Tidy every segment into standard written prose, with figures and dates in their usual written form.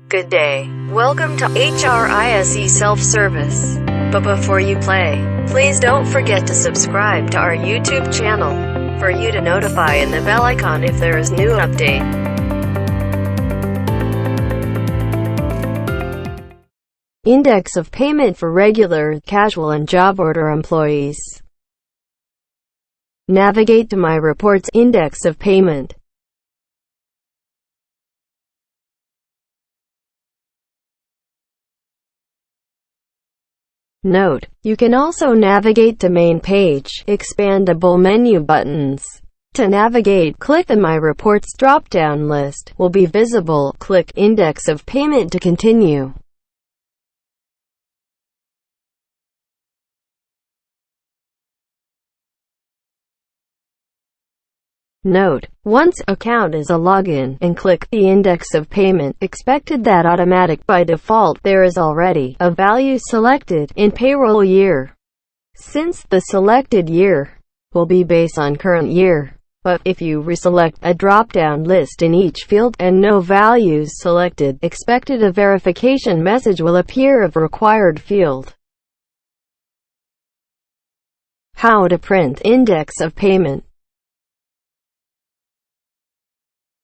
Good day. Welcome to HRIS Self-Service. But before you play, please don't forget to subscribe to our YouTube channel for you to notify in the bell icon if there is new update. Index of payment for regular, casual and job order employees. Navigate to My Reports Index of Payment. Note: you can also navigate to Main Page, expandable menu buttons. To navigate, click the My Reports drop-down list. Will be visible. Click Index of Payment to continue. Note: once account is a login and click the index of payment, expected that automatic by default there is already a value selected in payroll year, since the selected year will be based on current year. But if you reselect a drop-down list in each field and no values selected, expected a verification message will appear of required field. How to print index of payment.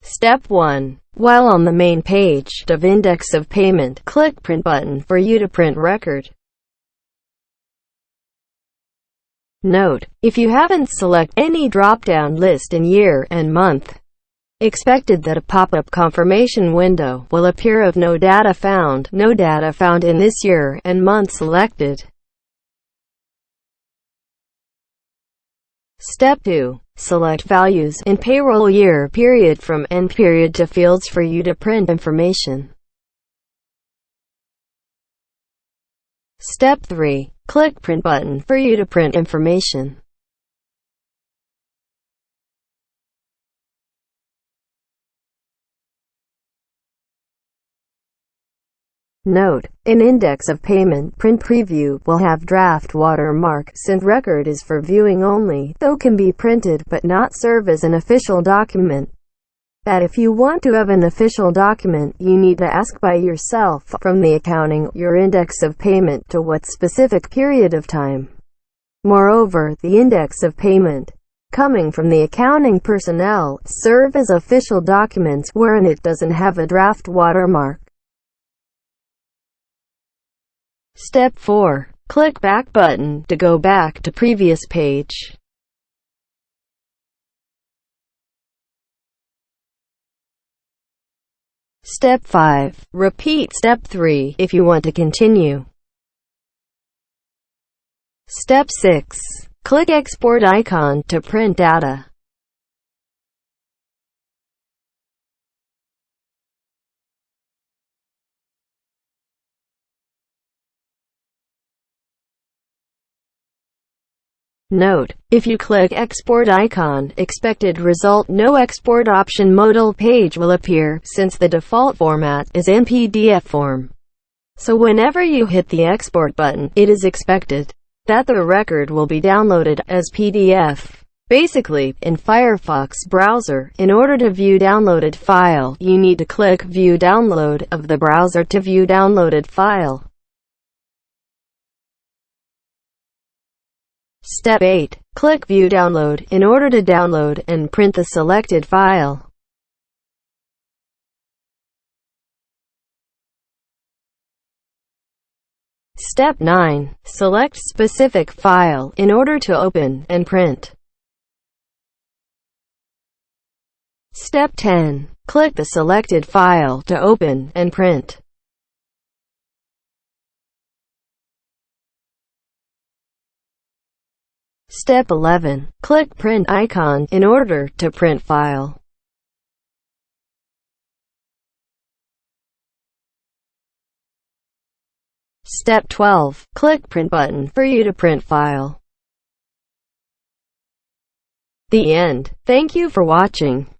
Step 1. While on the main page of Index of Payment, click Print button for you to print record. Note: if you haven't selected any drop-down list in year and month, expected that a pop-up confirmation window will appear of no data found in this year and month selected. Step 2. Select values in payroll year period from end period to fields for you to print information. Step 3. Click Print button for you to print information. Note: an index of payment print preview will have draft watermark, since record is for viewing only, though can be printed but not serve as an official document. That if you want to have an official document, you need to ask by yourself from the accounting your index of payment to what specific period of time. Moreover, the index of payment coming from the accounting personnel serve as official documents wherein it doesn't have a draft watermark. Step 4. Click Back button to go back to previous page. Step 5. Repeat Step 3 if you want to continue. Step 6. Click Export icon to print data. Note: if you click Export icon, expected result no export option modal page will appear, since the default format is in PDF form. So whenever you hit the Export button, it is expected that the record will be downloaded as PDF. Basically, in Firefox browser, in order to view downloaded file, you need to click View Download of the browser to view downloaded file. Step 8. Click View Download in order to download and print the selected file. Step 9. Select specific file in order to open and print. Step 10. Click the selected file to open and print. Step 11. Click Print icon in order to print file. Step 12. Click Print button for you to print file. The end. Thank you for watching.